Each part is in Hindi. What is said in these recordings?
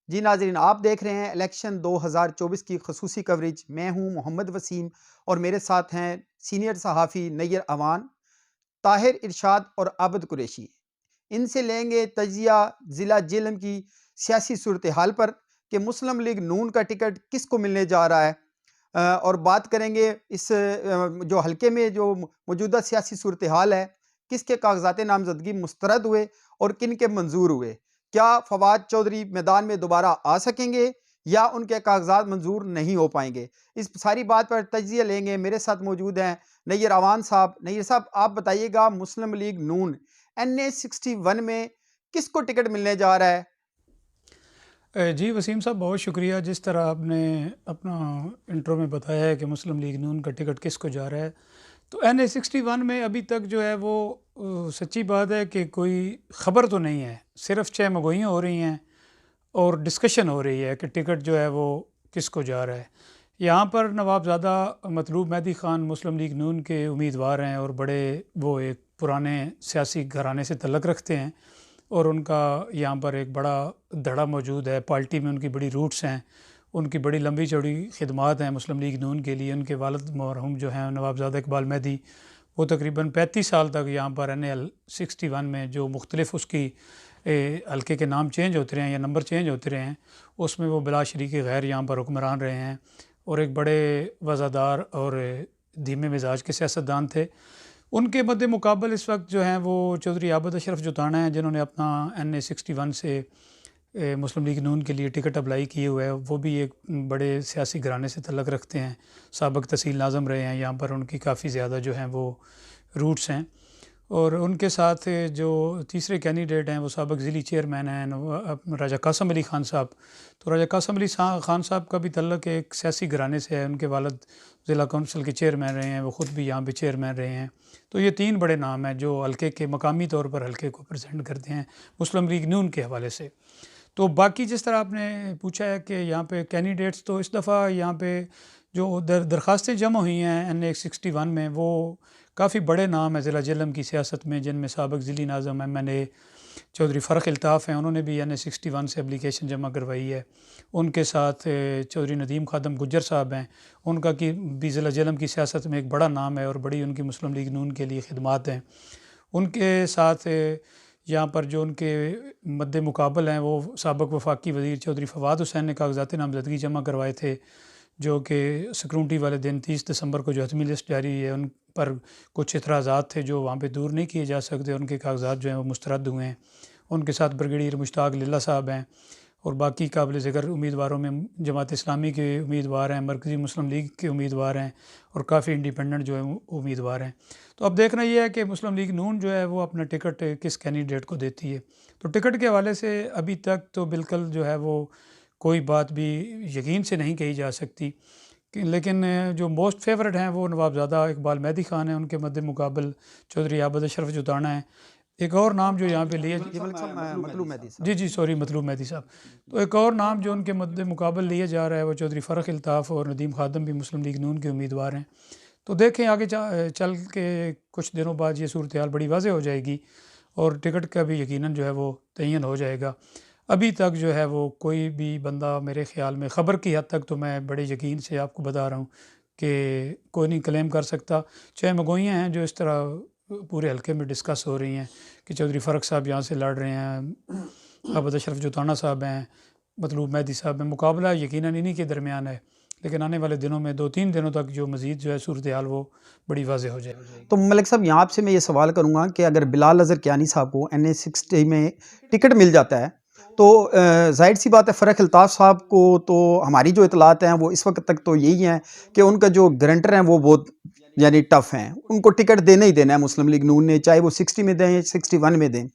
जी नाज़रीन, आप देख रहे हैं इलेक्शन 2024 की खसूसी कवरेज। मैं हूं मोहम्मद वसीम और मेरे साथ हैं सीनियर सहाफ़ी नैयर अवान, ताहिर इरशाद और आबद कुरैशी। इनसे लेंगे तजिया ज़िला जेलम की सियासी सूरत हाल पर कि मुस्लिम लीग नून का टिकट किसको मिलने जा रहा है। और बात करेंगे इस जो हल्के में जो मौजूदा सियासी सूरत हाल है, किसके कागजात नामजदगी मुस्तरद हुए और किन के मंजूर हुए। क्या फवाद चौधरी मैदान में दोबारा आ सकेंगे या उनके कागजात मंजूर नहीं हो पाएंगे। इस सारी बात पर तजिया लेंगे। मेरे साथ मौजूद हैं नैयर अवान साहब। नैयर साहब, आप बताइएगा, मुस्लिम लीग नून NA 61 में किसको टिकट मिलने जा रहा है। जी वसीम साहब, बहुत शुक्रिया। जिस तरह आपने अपना इंट्रो में बताया है कि मुस्लिम लीग नून का टिकट किसको जा रहा है, तो NA 61 में अभी तक जो है वो सच्ची बात है कि कोई ख़बर तो नहीं है। सिर्फ चहमगोइयाँ हो रही हैं और डिस्कशन हो रही है कि टिकट जो है वो किसको जा रहा है। यहाँ पर नवाबज़ादा मतलूब मेहदी ख़ान मुस्लिम लीग नून के उम्मीदवार हैं और बड़े वो एक पुराने सियासी घराने से तल्लक़ रखते हैं और उनका यहाँ पर एक बड़ा धड़ा मौजूद है। पार्टी में उनकी बड़ी रूट्स हैं, उनकी बड़ी लंबी चौड़ी खिदमात हैं मुस्लिम लीग नून के लिए। उनके वालिद मरहूम जो हैं नवाबज़ादा इकबाल मेहदी, वो तकरीबन 35 साल तक यहाँ पर NA 61 में जो मुख्तलिफ उसकी हल्के के नाम चेंज होते रहे हैं या नंबर चेंज होते रहे हैं, उसमें वो बिला शरीक गैर यहाँ पर हुक्मरान रहे हैं और एक बड़े वज़ादार और धीमे मिजाज के सियासतदान थे। उनके मद्दे मुकाबल इस वक्त जो हैं वो चौधरी आबद अशरफ जुताना हैं, जिन्होंने अपना NA 61 से मुस्लिम लीग नून के लिए टिकट अप्लाई किए हुए है। वो भी एक बड़े सियासी घराने से तल्लक़ रखते हैं, साबिक़ तहसील नाज़म रहे हैं। यहाँ पर उनकी काफ़ी ज़्यादा जो हैं वो रूट्स हैं। और उनके साथ जो तीसरे कैंडिडेट हैं वो साबिक़ ज़िली चेयरमैन हैं राजा कासम अली ख़ान साहब। तो राजा कासम अली ख़ान साहब का भी तल्लक़ एक सियासी घराने से है। उनके वालिद ज़िला कौंसिल के चेयरमैन रहे हैं, वो ख़ुद भी यहाँ पे चेयरमैन रहे हैं। तो ये 3 बड़े नाम हैं जो हल्के के मकामी तौर पर हल्के को रिप्रेजेंट करते हैं मुस्लिम लीग नून के हवाले से। तो बाकी जिस तरह आपने पूछा है कि यहाँ पे कैंडिडेट्स, तो इस दफ़ा यहाँ पे जो दरख्वास्तें जमा हुई हैं NA 61 में, वो काफ़ी बड़े नाम हैं ज़िला जेलम की सियासत में, जिनमें साबिक़ ज़िली नाज़म MNA चौधरी फ़र्रुख अल्ताफ़ हैं। उन्होंने भी NA 61 से एप्लीकेशन जमा करवाई है। उनके साथ चौधरी नदीम खादम गुज्जर साहब हैं, उनका कि भी ज़िला जेलम की सियासत में एक बड़ा नाम है और बड़ी उनकी मुस्लिम लीग नून के लिए खिदमात हैं। उनके साथ यहाँ पर जो उनके मद्दे मुकाबल हैं वो साबिक़ वफाकी वज़ीर चौधरी फवाद हुसैन ने कागज़ात नामज़दगी जमा करवाए थे, जो कि स्क्रूटनी वाले दिन 30 दिसंबर को जो हतमी लिस्ट जारी है उन पर कुछ एतराज़ात थे जो वहाँ पे दूर नहीं किए जा सकते। उनके कागज़ात जो हैं वो मुस्तरद हुए हैं। उनके साथ ब्रिगेडियर मुश्ताक लिल्ला साहब हैं और बाकी काबिल ज़िक्र उम्मीदवारों में जमात इस्लामी के उम्मीदवार हैं, मरकज़ी मुस्लिम लीग के उम्मीदवार हैं और काफ़ी इंडिपेंडेंट जो है उम्मीदवार हैं। तो अब देखना ये है कि मुस्लिम लीग नून जो है वो अपना टिकट किस कैंडिडेट को देती है। तो टिकट के हवाले से अभी तक तो बिल्कुल जो है वो कोई बात भी यकीन से नहीं कही जा सकती लेकिन जो मोस्ट फेवरेट हैं वो नवाबज़ादा इकबाल मेहदी ख़ान हैं। उनके मद्दे मुकाबल चौधरी आबद अशरफ जुताना है। एक और नाम जो यहाँ पे लिए जी सॉरी मतलूब मेहदी साहब। तो एक और नाम जो उनके मद्दे मुकाबल लिया जा रहा है वो चौधरी फ़र्रुख अल्ताफ़ और नदीम खादम भी मुस्लिम लीग नून के उम्मीदवार हैं। तो देखें आगे चल के कुछ दिनों बाद ये सूरत हाल बड़ी वाज़ेह हो जाएगी और टिकट का भी यकीनन जो है वो तयन हो जाएगा। अभी तक जो है वो कोई भी बंदा, मेरे ख़्याल में ख़बर की हद तक तो मैं बड़े यकीन से आपको बता रहा हूँ कि कोई नहीं क्लेम कर सकता। चहमगोइयाँ हैं जो इस तरह पूरे हल्के में डिस्कस हो रही हैं कि चौधरी फ़र्रुख साहब यहाँ से लड़ रहे हैं, आबद अशरफ जुताना साहब हैं, मतलूब मेहदी साहब हैं। मुकाबला यकीनन इन्हीं के दरमियान है, लेकिन आने वाले दिनों में 2-3 दिनों तक जो मज़ीद जो है सूरत हाल वो बड़ी वाज़ेह हो जाएगी। तो मलिक साहब, यहाँ आपसे मैं ये सवाल करूँगा कि अगर बिलाल अज़हर कियानी साहब को NA 60 में टिकट मिल जाता है तो ज़ाहिर सी बात है फ़र्रुख अल्ताफ़ साहब को, तो हमारी जो इतलात हैं वो इस वक्त तक तो यही हैं कि उनका जो गारंटर हैं वो बहुत यानी टफ़ हैं। उनको टिकट देना ही देना है मुस्लिम लीग नून ने, चाहे वो 60 में दें या 61 में दें।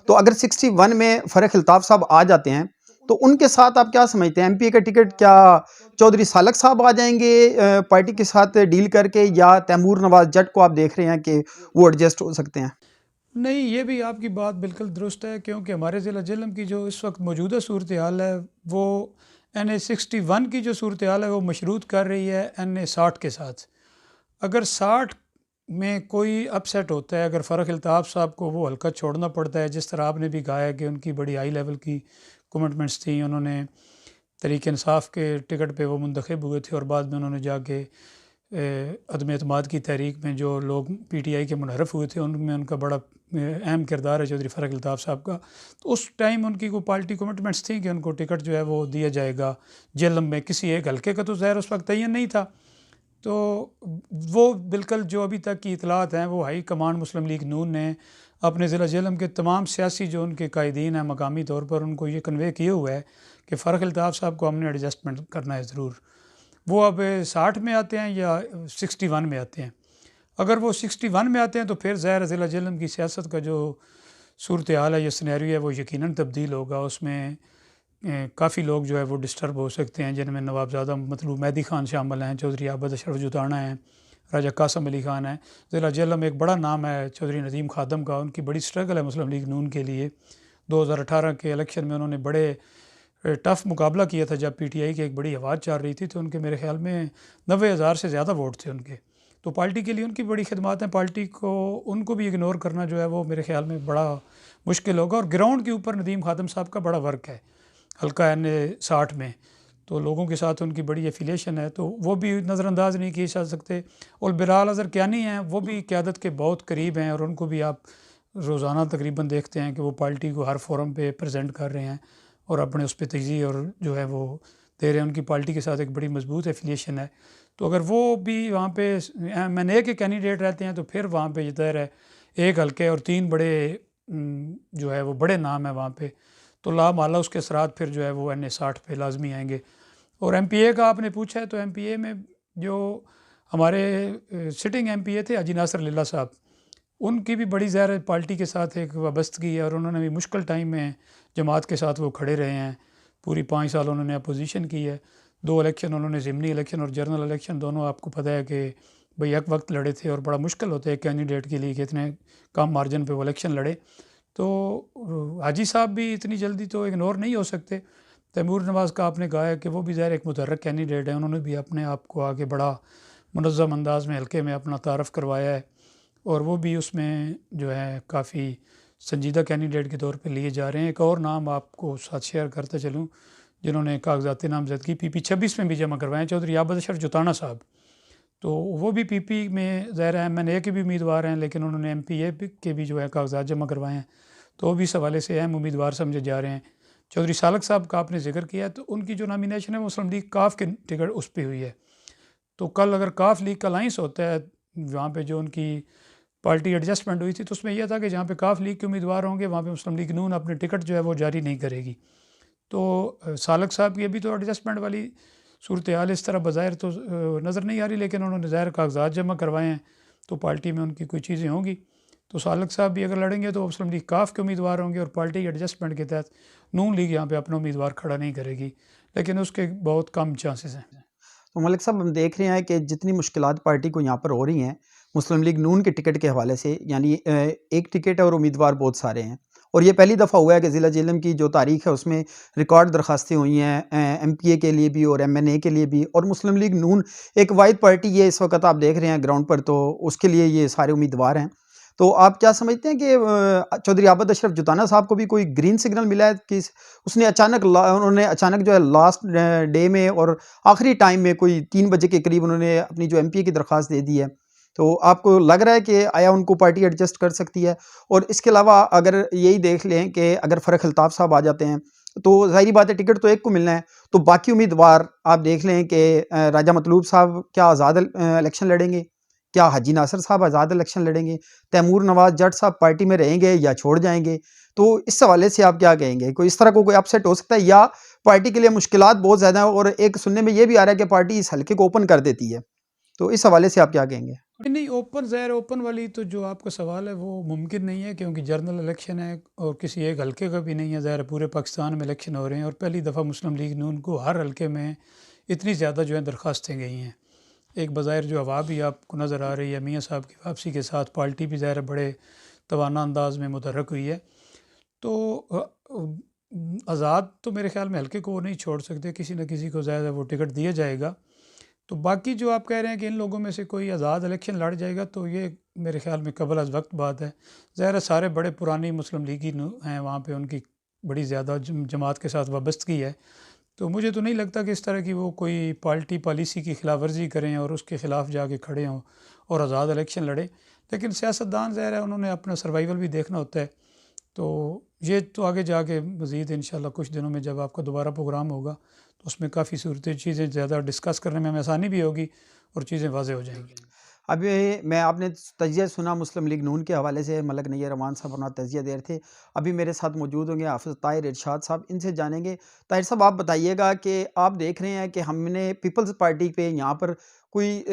तो अगर 61 में फ़र्रुख अल्ताफ़ साहब आ जाते हैं तो उनके साथ आप क्या समझते हैं, MP का टिकट क्या चौधरी सालक साहब आ जाएंगे पार्टी के साथ डील करके, या तैमूर नवाज जट को आप देख रहे हैं कि वो एडजस्ट हो सकते हैं? नहीं, ये भी आपकी बात बिल्कुल दुरुस्त है, क्योंकि हमारे ज़िला जेलम की जो इस वक्त मौजूदा सूरत हाल है वो NA 61 की जो सूरत हाल है वो मशरूत कर रही है NA 60 के साथ। अगर 60 में कोई अपसेट होता है, अगर फ़र्रुख अल्ताफ़ साहब को वो हल्का छोड़ना पड़ता है, जिस तरह आपने भी कहा है कि उनकी बड़ी हाई लेवल की कमिटमेंट्स थी। उन्होंने तहरीक इंसाफ के टिकट पे वो मुंतखब हुए थे और बाद में उन्होंने जाके अदम एतमाद की तहरीक में जो लोग PTI के मुनहरफ हुए थे उनमें उनका बड़ा अहम किरदार है चौधरी फ़ारूक अल्ताफ़ साहब का। तो उस टाइम उनकी कोई पार्टी कमिटमेंट्स थी कि उनको टिकट जो है वो दिया जाएगा जेलम में। किसी एक हल्के का तो ज़ाहिर उस वक्त तयन नहीं था। तो वो बिल्कुल जो अभी तक की इतलात हैं वो हाई कमान मुस्लिम लीग नून ने अपने ज़िला जेलम के तमाम सियासी जो उनके कायदीन हैं मकामी तौर पर उनको ये कन्वे किए हुआ है कि फ़ारूक अल्ताफ़ साहब को हमने एडजस्टमेंट करना है ज़रूर। वो अब 60 में आते हैं या 61 में आते हैं। अगर वो 61 में आते हैं तो फिर ज़ाहिर ज़िला जेलम की सियासत का जो सूरत हाल है या सिनेरियो है वो यकीनन तब्दील होगा। उसमें काफ़ी लोग जो है वो डिस्टर्ब हो सकते हैं, जिनमें नवाबज़ादा मतलूब मेहदी ख़ान शामिल हैं, चौधरी आबद अशरफ जुताना हैं, राजा कासम अली ख़ान है। ज़िला जेलम एक बड़ा नाम है चौधरी नदीम खादम का, उनकी बड़ी स्ट्रगल है मुस्लिम लीग नून के लिए। 2018 के इलेक्शन में उन्होंने बड़े टफ़ मुकाबला किया था जब PTI की एक बड़ी आवाज़ चल रही थी, तो उनके मेरे ख़्याल में 90,000 से ज़्यादा वोट थे उनके। तो पार्टी के लिए उनकी बड़ी खिदमात हैं। पार्टी को उनको भी इग्नोर करना जो है वो मेरे ख़्याल में बड़ा मुश्किल होगा। और ग्राउंड के ऊपर नदीम खादम साहब का बड़ा वर्क है हल्का N60 में, तो लोगों के साथ उनकी बड़ी एफिलिएशन है, तो वो भी नज़रअंदाज नहीं किए जा सकते। और बिलाल अज़हर कियानी हैं, वो भी क़यादत के बहुत करीब हैं और उनको भी आप रोज़ाना तकरीबन देखते हैं कि वो पार्टी को हर फोरम पे प्रेजेंट कर रहे हैं और अपने उस पर तजज़िये और जो है वो दे रहे हैं। उनकी पार्टी के साथ एक बड़ी मजबूत एफिलिएशन है। तो अगर वो भी वहाँ पे MNA के कैंडिडेट रहते हैं तो फिर वहाँ पे ज़ाहिर है एक हल्के और 3 बड़े जो है वो बड़े नाम है वहाँ पे, तो लामाला उसके असरात फिर जो है वो N60 पे लाजमी आएंगे। और MPA का आपने पूछा है, तो MPA में जो हमारे सिटिंग MPA थे हाजी नासिर लिल्ला साहब, उनकी भी बड़ी ज़ाहिर पार्टी के साथ एक वाबस्तगी है और उन्होंने भी मुश्किल टाइम में जमात के साथ वो खड़े रहे हैं। पूरी 5 साल उन्होंने अपोजिशन की है। 2 इलेक्शन उन्होंने ज़िमनी इलेक्शन और जनरल इलेक्शन दोनों आपको पता है कि भाई एक वक्त लड़े थे और बड़ा मुश्किल होता है कैंडिडेट के लिए कि इतने कम मार्जिन पे वो इलेक्शन लड़े। तो हाजी साहब भी इतनी जल्दी तो इग्नोर नहीं हो सकते। तैमूर नवाज़ का आपने कहा है कि वो भी ज़ाहिर एक मुतहर्रिक कैंडिडेट है, उन्होंने भी अपने आप को आगे बड़ा मुनज़्ज़म अंदाज़ में हल्के में अपना तारफ़ करवाया है और वो भी उसमें जो है काफ़ी संजीदा कैंडिडेट के तौर पे लिए जा रहे हैं। एक और नाम आपको साथ शेयर करते चलूँ जिन्होंने कागज़ात नामज़दगी PP 26 में भी जमा करवाएं, चौधरी आबद अशरफ जुताना साहब। तो वो भी PP में ज़ाहिर है MNA के भी उम्मीदवार हैं, लेकिन उन्होंने MPA के भी जो है कागज़ात जमा करवाए हैं, तो वो भी इस हवाले से अहम उम्मीदवार समझे जा रहे हैं। चौधरी सालक साहब का आपने जिक्र किया, तो उनकी जो नामिनेशन है मुस्लिम लीग काफ के टिकट उस पर हुई है। तो कल अगर काफ लीग का अलाइंस होता है, वहाँ पे जो उनकी पार्टी एडजस्टमेंट हुई थी, तो उसमें यह था कि जहाँ पे काफ लीग के उम्मीदवार होंगे वहाँ पे मुस्लिम लीग नून अपने टिकट जो है वो जारी नहीं करेगी। तो सालक साहब की अभी तो एडजस्टमेंट वाली सूरत हाल इस तरह बज़ाहिर तो नज़र नहीं आ रही, लेकिन उन्होंने ज़ाहिर कागजात जमा करवाए हैं, तो पार्टी में उनकी कोई चीज़ें होंगी। तो सालक साहब भी अगर लड़ेंगे तो मुस्लिम लीग काफ के उम्मीदवार होंगे और पार्टी एडजस्टमेंट के तहत नून लीग यहाँ पे अपना उम्मीदवार खड़ा नहीं करेगी, लेकिन उसके बहुत कम चांसेस हैं। तो मलिक साहब, हम देख रहे हैं कि जितनी मुश्किलात पार्टी को यहाँ पर हो रही हैं मुस्लिम लीग नून के टिकट के हवाले से, यानी एक टिकट है और उम्मीदवार बहुत सारे हैं, और ये पहली दफ़ा हुआ है कि ज़िला जेलम की जो तारीख़ है उसमें रिकॉर्ड दरख्वास्तें हुई हैं MPA के लिए भी और MNA के लिए भी, और मुस्लिम लीग नून एक वाहिद पार्टी ये इस वक्त आप देख रहे हैं ग्राउंड पर, तो उसके लिए ये सारे उम्मीदवार हैं। तो आप क्या समझते हैं कि चौधरी आबद अशरफ जुताना साहब को भी कोई ग्रीन सिग्नल मिला है कि उन्होंने अचानक जो है लास्ट डे में और आखिरी टाइम में कोई 3 बजे के करीब उन्होंने अपनी जो MPA की दरख्वास्त दे दी है, तो आपको लग रहा है कि आया उनको पार्टी एडजस्ट कर सकती है? और इसके अलावा अगर यही देख लें कि अगर फ़ारूक अल्ताफ़ साहब आ जाते हैं तो ज़ाहिर बात है टिकट तो एक को मिलना है, तो बाकी उम्मीदवार आप देख लें कि राजा मतलूब साहब क्या आज़ाद इलेक्शन लड़ेंगे, क्या हाजी नासिर साहब आज़ाद इलेक्शन लड़ेंगे, तैमूर नवाज़ जट साहब पार्टी में रहेंगे या छोड़ जाएंगे? तो इस हवाले से आप क्या कहेंगे? कोई इस तरह को कोई अपसेट हो सकता है या पार्टी के लिए मुश्किलात बहुत ज़्यादा है? और एक सुनने में ये भी आ रहा है कि पार्टी इस हल्के को ओपन कर देती है, तो इस हवाले से आप क्या कहेंगे? नहीं, ओपन ज़ाहिर ओपन वाली तो जो आपका सवाल है वो मुमकिन नहीं है, क्योंकि जनरल इलेक्शन है और किसी एक हल्के का भी नहीं है। ज़ाहिर पूरे पाकिस्तान में इलेक्शन हो रहे हैं और पहली दफ़ा मुस्लिम लीग नून को हर हल्के में इतनी ज़्यादा जो है दरख्वास्तें गई हैं। एक बज़ाहिर जो हवा भी आपको नज़र आ रही है मियाँ साहब की वापसी के साथ, पार्टी भी ज़ाहिर बड़े तवाना अंदाज में मुतहर्रिक हुई है। तो आज़ाद तो मेरे ख़्याल में हल्के को वो नहीं छोड़ सकते, किसी न किसी को ज़्यादा वो टिकट दिया जाएगा। तो बाकी जो आप कह रहे हैं कि इन लोगों में से कोई आज़ाद इलेक्शन लड़ जाएगा, तो ये मेरे ख़्याल में कबल अज़ वक्त बात है। ज़ाहिर है सारे बड़े पुरानी मुस्लिम लीगी हैं वहाँ पे, उनकी बड़ी ज़्यादा जमात के साथ वाबस्तगी है। तो मुझे तो नहीं लगता कि इस तरह की वो कोई पार्टी पॉलिसी की खिलाफ वर्जी करें और उसके ख़िलाफ़ जाके खड़े हों और आज़ाद इलेक्शन लड़ें। लेकिन सियासतदान ज़ाहिर है उन्होंने अपना सर्वाइवल भी देखना होता है। तो ये तो आगे जाके मज़ीद इंशाल्लाह कुछ दिनों में जब आपका दोबारा प्रोग्राम होगा तो उसमें काफ़ी सूरतें चीज़ें ज़्यादा डिस्कस करने में हमें आसानी भी होगी और चीज़ें वाज़ेह हो जाएंगी। अभी मैं आपने तजिया सुना मुस्लिम लीग नून के हवाले से मलक नैयर अमान साहब अपना तजिया दे रहे थे। अभी मेरे साथ मौजूद होंगे हाफ़िज़ ताहिर इरशाद साहब, इनसे जानेंगे। ताहिर साहब, आप बताइएगा कि आप देख रहे हैं कि हमने पीपल्स पार्टी पे यहाँ पर कोई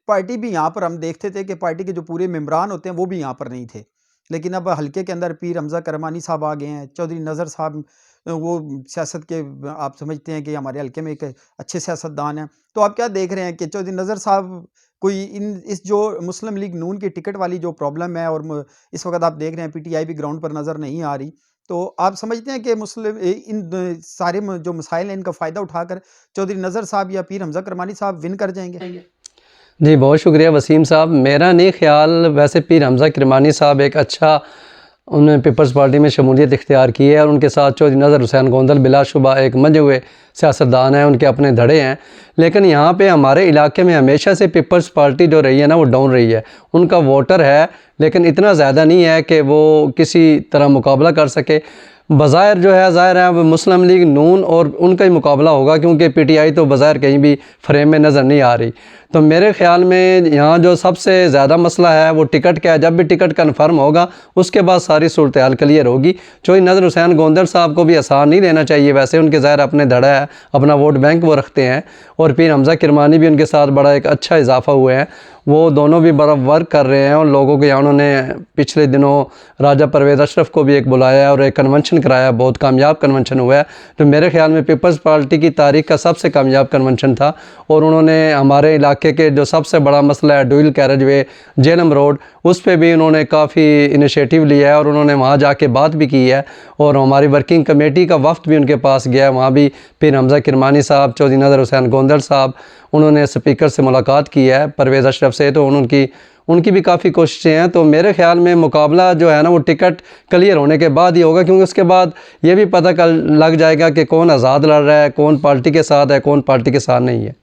पार्टी भी यहाँ पर हम देखते थे कि पार्टी के जो पूरे मेंबरान होते हैं वो भी यहाँ पर नहीं थे। लेकिन अब हल्के के अंदर पीर हमज़ा करमानी साहब आ गए हैं, चौधरी नज़र साहब वो सियासत के आप समझते हैं कि हमारे हल्के में एक अच्छे सियासतदान हैं। तो आप क्या देख रहे हैं कि चौधरी नज़र साहब कोई इन इस जो मुस्लिम लीग नून की टिकट वाली जो प्रॉब्लम है और इस वक्त आप देख रहे हैं पीटीआई भी ग्राउंड पर नज़र नहीं आ रही, तो आप समझते हैं कि सारे जो मसाइल हैं इनका फ़ायदा उठाकर चौधरी नज़र साहब या पीर हमज़ा करमानी साहब विन कर जाएंगे? जी, बहुत शुक्रिया वसीम साहब। मेरा नहीं ख़्याल, वैसे पीर हमज़ा किरमानी साहब एक अच्छा, उन्होंने पीपल्स पार्टी में शमूलियत इख्तियार की है और उनके साथ चौधरी नज़र हुसैन गोंदल बिलाशुबा एक मंजे हुए सियासतदान हैं, उनके अपने धड़े हैं। लेकिन यहाँ पे हमारे इलाके में हमेशा से पीपल्स पार्टी जो रही है ना, वो डाउन रही है। उनका वोटर है लेकिन इतना ज़्यादा नहीं है कि वो किसी तरह मुकाबला कर सके। बज़ाहिर जो है ज़ाहिर है मुस्लिम लीग नून और उनका ही मुकाबला होगा, क्योंकि पीटीआई तो बज़ाहिर कहीं भी फ्रेम में नज़र नहीं आ रही। तो मेरे ख़्याल में यहाँ जो सबसे ज़्यादा मसला है वो टिकट का है। जब भी टिकट कन्फर्म होगा उसके बाद सारी सूरत हाल क्लियर होगी। चौधरी नज़र हुसैन गोंदल साहब को भी आसान नहीं लेना चाहिए, वैसे उनके ज़ाहिर अपने धड़ा है, अपना वोट बैंक वो रखते हैं। और पीर हमज़ा किरमानी भी उनके साथ बड़ा एक अच्छा इजाफा हुए हैं, वो दोनों भी बड़ा वर्क कर रहे हैं। और लोगों के यहाँ उन्होंने पिछले दिनों राजा परवेज़ अशरफ को भी एक बुलाया है और एक कन्वेंशन कराया, बहुत कामयाब कन्वेंशन हुआ है। तो मेरे ख़्याल में पीपल्स पार्टी की तारीख़ का सबसे कामयाब कन्वेंशन था। और उन्होंने हमारे इलाके के जो सबसे बड़ा मसला है dual carriage way Jhelum road, उस पर भी उन्होंने काफ़ी इनिशिएटिव लिया है और उन्होंने वहाँ जाके बात भी की है। और हमारी वर्किंग कमेटी का वफ्द भी उनके पास गया है, वहाँ भी पीर हमज़ा किरमानी साहब, चौधरी नज़र हुसैन गोंदल साहब, उन्होंने स्पीकर से मुलाकात की है परवेज़ अशरफ से। तो उनकी भी काफ़ी कोशिशें हैं। तो मेरे ख़्याल में मुकाबला जो है ना वो टिकट क्लियर होने के बाद ही होगा, क्योंकि उसके बाद ये भी पता लग जाएगा कि कौन आज़ाद लड़ रहा है, कौन पार्टी के साथ है, कौन पार्टी के साथ नहीं है।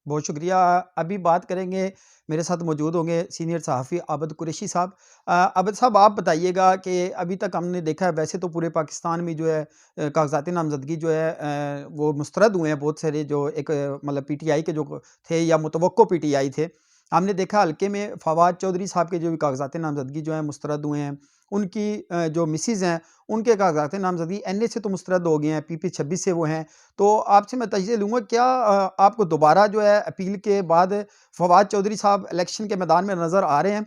बहुत शुक्रिया। अभी बात करेंगे, मेरे साथ मौजूद होंगे सीनियर सहाफ़ी आबिद कुरैशी साहब। आबिद साहब, आप बताइएगा कि अभी तक हमने देखा है वैसे तो पूरे पाकिस्तान में जो है कागज़ाती नामज़दगी जो है वो मुस्तरद हुए हैं बहुत सारे, जो एक मतलब पीटीआई के जो थे या मुतवक्को पीटीआई थे। हमने देखा हल्के में फवाद चौधरी साहब के जो भी कागज़ाती नामज़दगी जो है मुस्तरद हुए हैं। उनकी जो मिसेज़ हैं उनके कागज़ात नामज़दगी एनए से तो मुस्तरद हो गए हैं, पीपी 26 से वो हैं। तो आपसे मैं तजज़िया लूँगा, क्या आपको दोबारा जो है अपील के बाद फवाद चौधरी साहब इलेक्शन के मैदान में नज़र आ रहे हैं?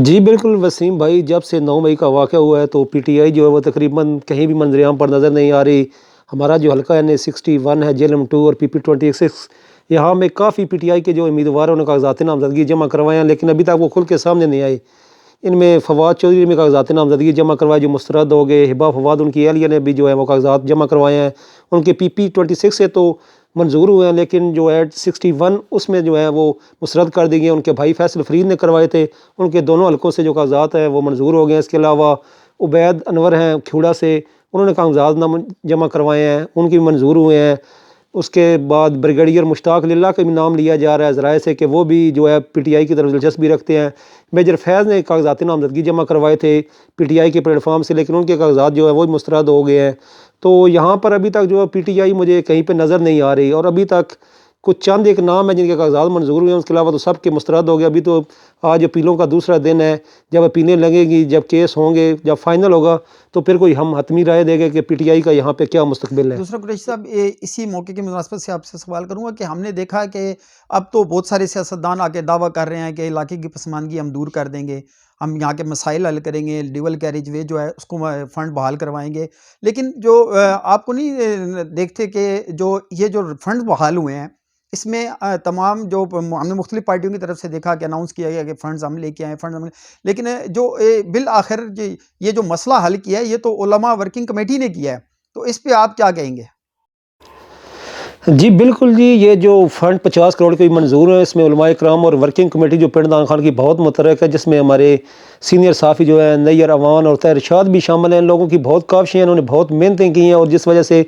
जी बिल्कुल वसीम भाई, जब से 9 मई का वाक़या हुआ है तो पीटीआई जो है वो तकरीबन कहीं भी मंज़र-ए-आम पर नज़र नहीं आ रही। हमारा जो हल्का एनए 61 है, जेएलएम 2 और पीपी 26, यहाँ में काफ़ी पीटीआई के जो उम्मीदवार हैं उन्होंने कागज़ात नामज़दगी जमा करवाए हैं, लेकिन अभी तक वो खुल के सामने नहीं आए। इनमें फवाद चौधरी ने कागज़ात नामज़दगी जमा करवाए जो मुस्तरद हो गए। हिबा फवाद उनकी एहलिया ने भी जो है वो कागज़ात जमा करवाए हैं। उनके पीपी 26 से तो मंजूर हुए हैं, लेकिन जो है 61 उसमें जो है वो मुस्तरद कर दी गई। उनके भाई फैसल फरीद ने करवाए थे, उनके दोनों हलकों से जो कागज़ात हैं वो मंजूर हो गए हैं। इसके अलावा उबैद अनवर हैं खेड़ा से, उन्होंने कागज़ात जमा करवाए हैं, उनकी मंजूर हुए हैं। उसके बाद ब्रिगेडियर मुश्ताक लिल्ला का भी नाम लिया जा रहा है ज़राए से कि वो भी जो है पीटीआई की तरफ दिलचस्पी रखते हैं। मेजर फैज़ ने कागज़ात नामज़दगी जमा करवाए थे पीटीआई के प्लेटफॉर्म से, लेकिन उनके कागज़ात जो है वो मुस्तरद हो गए हैं। तो यहाँ पर अभी तक जो है पीटीआई मुझे कहीं पे नज़र नहीं आ रही, और अभी तक कुछ चंद एक नाम है जिनके कागज़ात मंजूर हुए हैं, उसके अलावा तो सब के मुस्तरद हो गए। अभी तो आज अपीलों का दूसरा दिन है, जब अपीलें लगेंगी, जब केस होंगे, जब फाइनल होगा तो फिर कोई हम हतमी राय देंगे कि पीटीआई का यहाँ पे क्या मुस्तकबिल है। दूसरा कुरैशी साहब, इसी मौके की मुनासबत से आपसे सवाल करूँगा कि हमने देखा कि अब तो बहुत सारे सियासतदान आके दावा कर रहे हैं कि इलाके की पसमानगी हम दूर कर देंगे, हम यहाँ के मसाइल हल करेंगे, ड्यूअल कैरेज वे जो है उसको फ़ंड बहाल करवाएंगे। लेकिन जो आपको नहीं देखते कि ये जो फंड बहाल हुए हैं इसमें तमाम जो हमने मुख्तलिफ पार्टियों की तरफ से देखा कि अनाउंस किया गया कि फ़ंड्स हम लेके आए, फ़ंड हम, लेकिन बिल आखिर ये जो मसला हल किया है ये तो उलमा वर्किंग कमेटी ने किया है। तो इस पे आप क्या कहेंगे? जी बिल्कुल जी, ये जो फ़ंड 50 करोड़ की मंजूर है, इसमें उलमाए कराम और वर्किंग कमेटी जो पिंड दान खान की बहुत मुतरक है, जिसमें हमारे सीनियर साफ़ी जो है नैयर अवान और ताहिर इरशाद भी शामिल हैं। इन लोगों की बहुत काविशें हैं, इन्होंने बहुत मेहनतें की हैं और जिस वजह से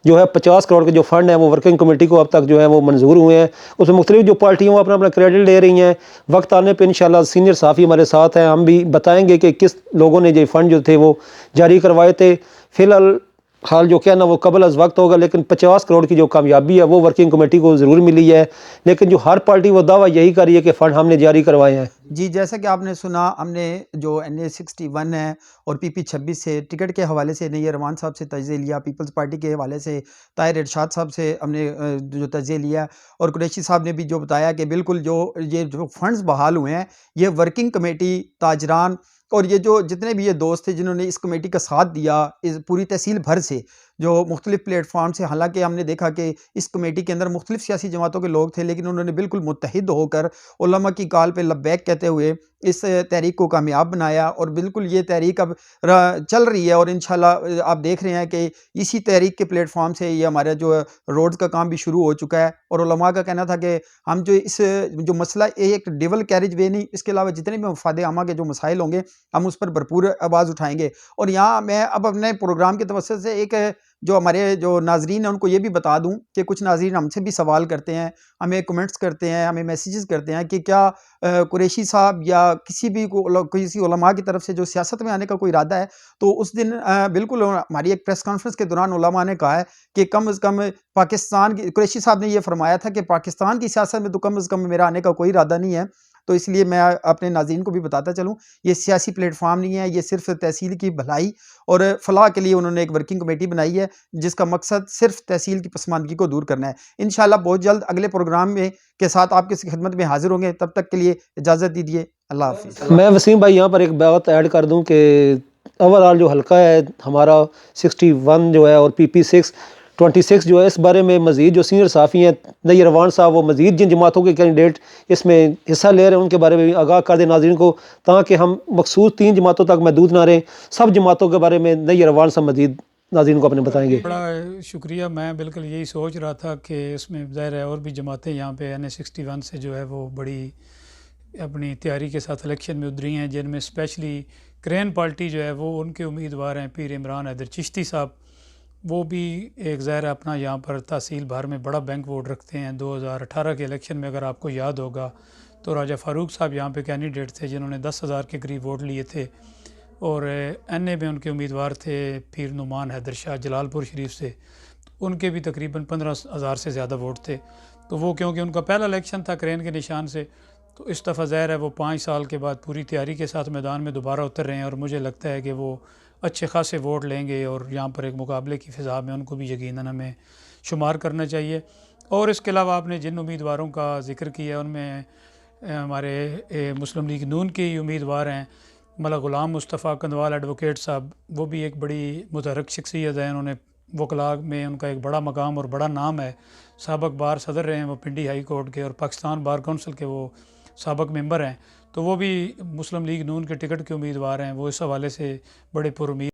जो है 50 करोड़ के जो फ़ंड है वो वर्किंग कमेटी को अब तक जो है वो मंजूर हुए हैं। उसमें मुख्तलिफ जो पार्टियाँ वो अपना अपना क्रेडिट ले रही हैं। वक्त आने पर इंशाल्लाह सीनियर साफ़ी हमारे साथ हैं, हम भी बताएँगे कि किस लोगों ने ये फ़ंड जो थे वो जारी करवाए थे। फ़िलहाल हाल जो कहना वो कबल अज़ वक्त होगा, लेकिन 50 करोड़ की जो कामयाबी है वो वर्किंग कमेटी को ज़रूर मिली है। लेकिन जो हर पार्टी वो दावा यही कर रही है कि फ़ंड हमने जारी करवाए हैं। जी, जैसा कि आपने सुना, हमने जो NA 61 है और PP 26 से टिकट के हवाले से नैयर अमान साहब से तज्ज़िया लिया, पीपल्स पार्टी के हवाले से ताहिर इरशाद साहब से हमने जो तज्ज़िया लिया, और कुरैशी साहब ने भी जो बताया कि बिल्कुल ये जो फंड्स बहाल हुए हैं, ये वर्किंग कमेटी, ताजरान और ये जो जितने भी ये दोस्त थे जिन्होंने इस कमेटी का साथ दिया, इस पूरी तहसील भर से, जो मुख्तलिफ प्लेटफॉर्म से, हालांकि हमने देखा कि इस कमेटी के अंदर मुख्तलिफ सियासी जमातों के लोग थे, लेकिन उन्होंने बिल्कुल मुत्तहिद होकर उलमा की कॉल पे लब्बैक कहते हुए इस तहरीक को कामयाब बनाया। और बिल्कुल ये तहरीक अब चल रही है और इंशाल्लाह आप देख रहे हैं कि इसी तहरीक के प्लेटफॉर्म से ये हमारा जो रोड्स का काम भी शुरू हो चुका है। और उलमा का कहना था कि हम जो मसला एक डबल कैरेज वे नहीं, इसके अलावा जितने भी मफाद आमा के जो मसाइल होंगे हम उस पर भरपूर आवाज़ उठाएंगे। और यहाँ मैं अब अपने प्रोग्राम के तवज्जुह से एक जो हमारे जो नाजरीन हैं उनको ये भी बता दूं कि कुछ नाजरीन हमसे भी सवाल करते हैं, हमें कमेंट्स करते हैं, हमें मैसेजेस करते हैं कि क्या कुरैशी साहब या किसी उलमा की तरफ से जो सियासत में आने का कोई इरादा है। तो उस दिन बिल्कुल हमारी एक प्रेस कॉन्फ्रेंस के दौरान उलमा ने कहा है कि कम अज़ कम पाकिस्तान की, कुरैशी साहब ने ये फरमाया था कि पाकिस्तान की सियासत में तो कम अज़ कम मेरा आने का कोई इरादा नहीं है। तो इसलिए मैं अपने नाज़रीन को भी बताता चलूँ, ये सियासी प्लेटफॉर्म नहीं है, ये सिर्फ तहसील की भलाई और फलाह के लिए उन्होंने एक वर्किंग कमेटी बनाई है, जिसका मकसद सिर्फ तहसील की पसमानदगी को दूर करना है। इंशाल्लाह बहुत जल्द अगले प्रोग्राम में के साथ आपकी खिदमत में हाजिर होंगे। तब तक के लिए इजाज़त दीजिए। अल्लाह हाफिज़। मैं वसीम भाई यहाँ पर एक बात ऐड कर दूँ कि ओवरऑल जो हल्का है हमारा 61 जो है और PP 26 जो है, इस बारे में मज़ीद जो सीनियर साफ़ी हैं नैयर अवान साहब, वो मज़ीद जिन जमातों के कैंडिडेट इसमें हिस्सा ले रहे हैं उनके बारे में भी आगाह कर दें नाज़रीन को, ताकि हम मखसूस 3 जमातों तक महदूद ना रहें। सब जमातों के बारे में नैयर अवान साहब मज़ीद नाज़रीन को अपने बताएंगे। बड़ा शुक्रिया। मैं बिल्कुल यही सोच रहा था कि इसमें ज़ाहिर है और भी जमातें यहाँ पे NA 61 से जो है वो बड़ी अपनी तैयारी के साथ इलेक्शन में उतरी हैं, जिनमें स्पेशली क्रेन पार्टी जो है वो उनके उम्मीदवार हैं पीर इमरान हैदर चिश्ती साहब। वो भी एक ज़ाहिर अपना यहाँ पर तहसील भर में बड़ा बैंक वोट रखते हैं। 2018 के इलेक्शन में अगर आपको याद होगा तो राजा फ़ारूक साहब यहाँ पे कैंडिडेट थे जिन्होंने 10,000 के करीब वोट लिए थे, और NA में उनके उम्मीदवार थे पीर नुमान हैदर शाह जलालपुर शरीफ से, उनके भी तकरीबन 15,000 से ज़्यादा वोट थे। तो वो क्योंकि उनका पहला इलेक्शन था क्रेन के निशान से, तो इस दफ़ा ज़ाहिर है वो 5 साल के बाद पूरी तैयारी के साथ मैदान में दोबारा उतर रहे हैं, और मुझे लगता है कि वो अच्छे खासे वोट लेंगे और यहाँ पर एक मुकाबले की फ़िज़ा में उनको भी यकीनन हमें शुमार करना चाहिए। और इसके अलावा आपने जिन उम्मीदवारों का ज़िक्र किया उनमें हमारे मुस्लिम लीग नून के ही उम्मीदवार हैं मौलाना ग़ुलाम मुस्तफ़ा कंदवाल एडवोकेट साहब। वो भी एक बड़ी मुतहर्रिक शख्सियत है, उन्होंने वकला में उनका एक बड़ा मकाम और बड़ा नाम है। साबिक़ बार सदर रहे हैं वो पिंडी हाई कोर्ट के, और पाकिस्तान बार काउंसिल के वो साबिक़ मेंबर हैं। तो वो भी मुस्लिम लीग नून के टिकट के उम्मीदवार हैं। वो इस हवाले से बड़े पुरुमीद